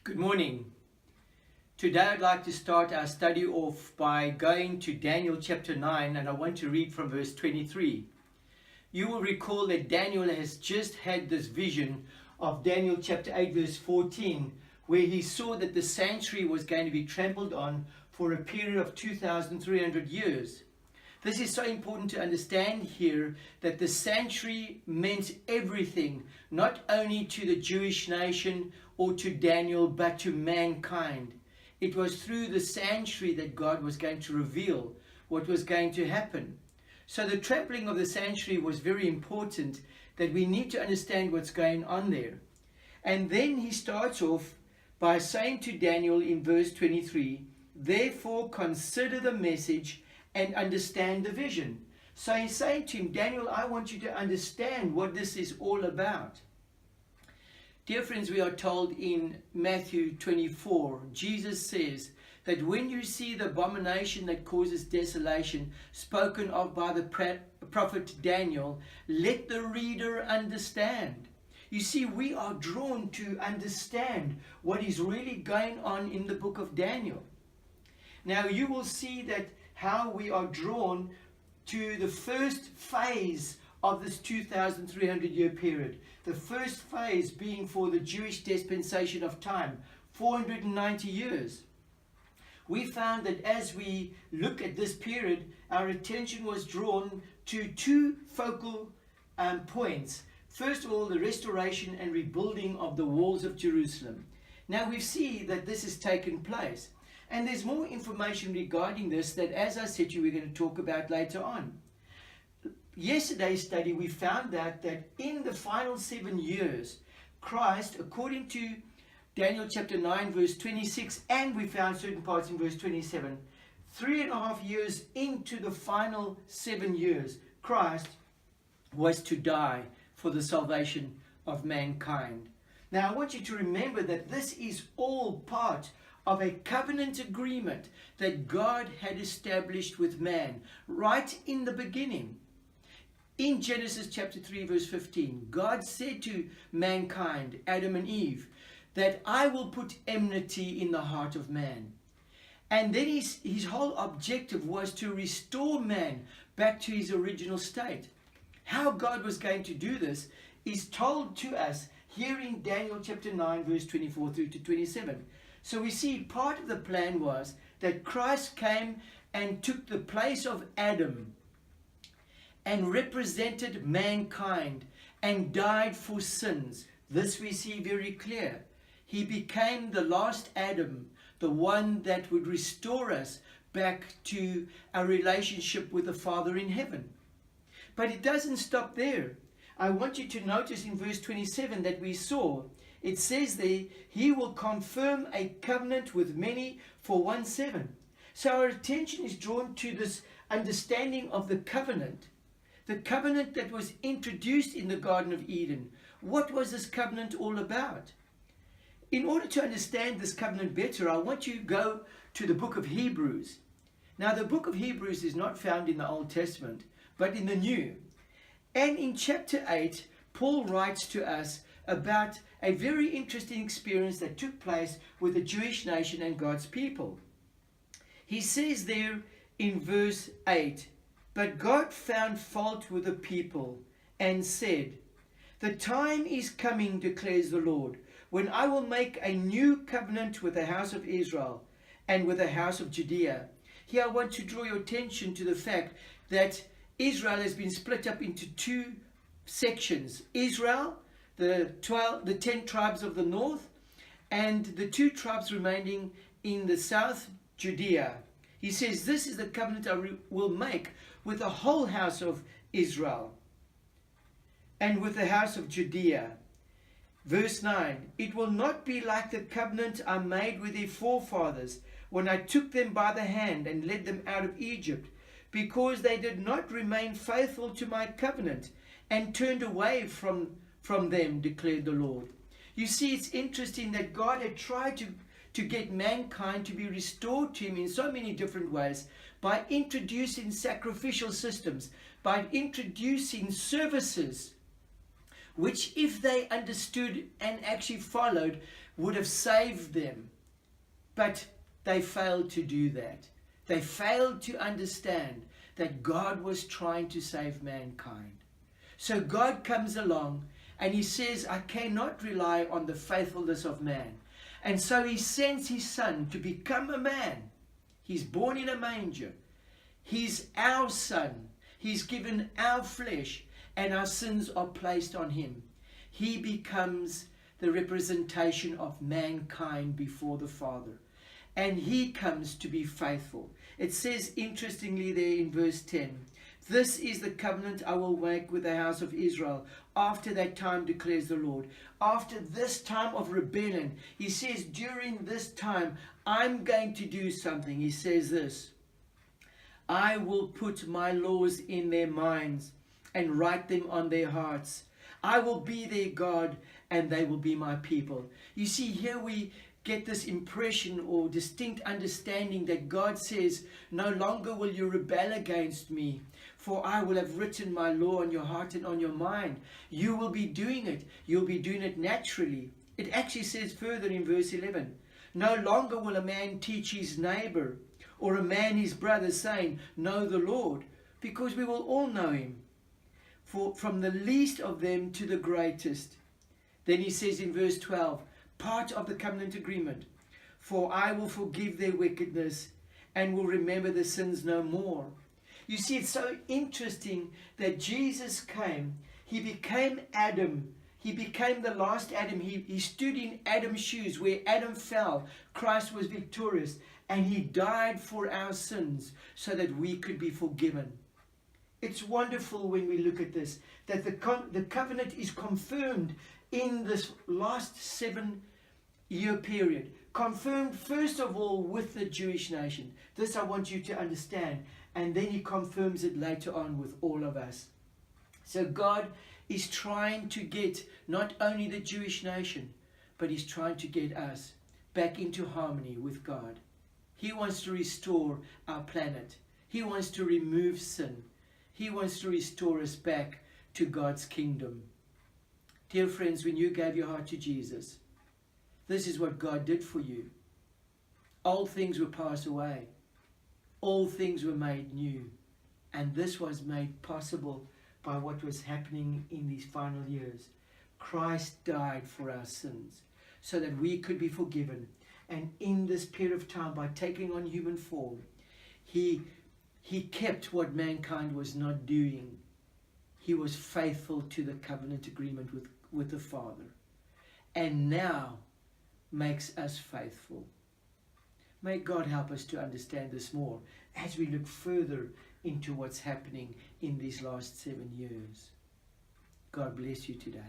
Good morning. Today I'd like to start our study off by going to Daniel chapter 9, and I want to read from verse 23. You will recall that Daniel has just had this vision of Daniel chapter 8 verse 14, where he saw that the sanctuary was going to be trampled on for a period of 2,300 years. This is so important to understand here, that the sanctuary meant everything, not only to the Jewish nation or to Daniel, but to mankind. It was through the sanctuary that God was going to reveal what was going to happen. So the trampling of the sanctuary was very important, that we need to understand what's going on there. And then he starts off by saying to Daniel in verse 23, therefore consider the message and understand the vision. So he's saying to him, Daniel, I want you to understand what this is all about. Dear friends, we are told in Matthew 24, Jesus says that when you see the abomination that causes desolation spoken of by the prophet Daniel, let the reader understand. You see, we are drawn to understand what is really going on in the book of Daniel. Now you will see that how we are drawn to the first phase of this 2,300 year period. The first phase being for the Jewish dispensation of time, 490 years. We found that as we look at this period, our attention was drawn to two focal points. First of all, the restoration and rebuilding of the walls of Jerusalem. Now we see that this has taken place. And there's more information regarding this that, as I said to you, we're going to talk about later on. Yesterday's study, we found out that in the final 7 years, Christ, according to Daniel chapter 9, verse 26, and we found certain parts in verse 27, 3.5 years into the final 7 years, Christ was to die for the salvation of mankind. Now, I want you to remember that this is all part of a covenant agreement that God had established with man right in the beginning. In Genesis chapter 3 verse 15, God said to mankind, Adam and Eve, that I will put enmity in the heart of man. And then his whole objective was to restore man back to his original state. How God was going to do this is told to us here in Daniel chapter 9 verse 24 through to 27. So we see part of the plan was that Christ came and took the place of Adam and represented mankind and died for sins. This we see very clear. He became the last Adam, the one that would restore us back to our relationship with the Father in heaven. But it doesn't stop there. I want you to notice in verse 27 that we saw, it says there, he will confirm a covenant with many for 1/7. So our attention is drawn to this understanding of the covenant that was introduced in the Garden of Eden. What was this covenant all about? In order to understand this covenant better, I want you to go to the book of Hebrews. Now, the book of Hebrews is not found in the Old Testament, but in the New. And in chapter 8, Paul writes to us about a very interesting experience that took place with the Jewish nation and God's people. He says there in verse 8, but God found fault with the people and said, the time is coming, declares the Lord, when I will make a new covenant with the house of Israel and with the house of Judea. Here I want to draw your attention to the fact that Israel has been split up into two sections. Israel, the 10 tribes of the north, and the 2 tribes remaining in the south, Judea. He says, this is the covenant I will make with the whole house of Israel and with the house of Judea. Verse 9, it will not be like the covenant I made with their forefathers when I took them by the hand and led them out of Egypt, because they did not remain faithful to my covenant and turned away from them, declared the Lord. You see, it's interesting that God had tried to get mankind to be restored to him in so many different ways by introducing sacrificial systems, by introducing services which if they understood and actually followed, would have saved them. But they failed to do that. They failed to understand that God was trying to save mankind. So God comes along and he says, I cannot rely on the faithfulness of man. And so he sends his son to become a man. He's born in a manger. He's our son. He's given our flesh, and our sins are placed on him. He becomes the representation of mankind before the Father. And he comes to be faithful. It says, interestingly there in verse 10, this is the covenant I will make with the house of Israel after that time, declares the Lord. After this time of rebellion, he says, during this time, I'm going to do something. He says this, I will put my laws in their minds and write them on their hearts. I will be their God and they will be my people. You see, here we get this impression or distinct understanding that God says, no longer will you rebel against me, for I will have written my law on your heart and on your mind. You will be doing it. You'll be doing it naturally. It actually says further in verse 11, no longer will a man teach his neighbor or a man his brother, saying, know the Lord, because we will all know him, for from the least of them to the greatest. Then he says in verse 12, part of the covenant agreement, for I will forgive their wickedness and will remember their sins no more. You see, it's so interesting that Jesus came, he became Adam, he became the last Adam, he stood in Adam's shoes. Where Adam fell, Christ was victorious, and he died for our sins so that we could be forgiven. It's wonderful when we look at this, that the covenant is confirmed in this last 7-year period. Confirmed first of all with the Jewish nation. This I want you to understand. And then he confirms it later on with all of us. So God is trying to get not only the Jewish nation, but he's trying to get us back into harmony with God. He wants to restore our planet. He wants to remove sin. He wants to restore us back to God's kingdom. Dear friends, when you gave your heart to Jesus, this is what God did for you. Old things were passed away. All things were made new. And this was made possible by what was happening in these final years. Christ died for our sins so that we could be forgiven. And in this period of time, by taking on human form, he kept what mankind was not doing. He was faithful to the covenant agreement with the Father. And now makes us faithful. May God help us to understand this more as we look further into what's happening in these last 7 years. God bless you today.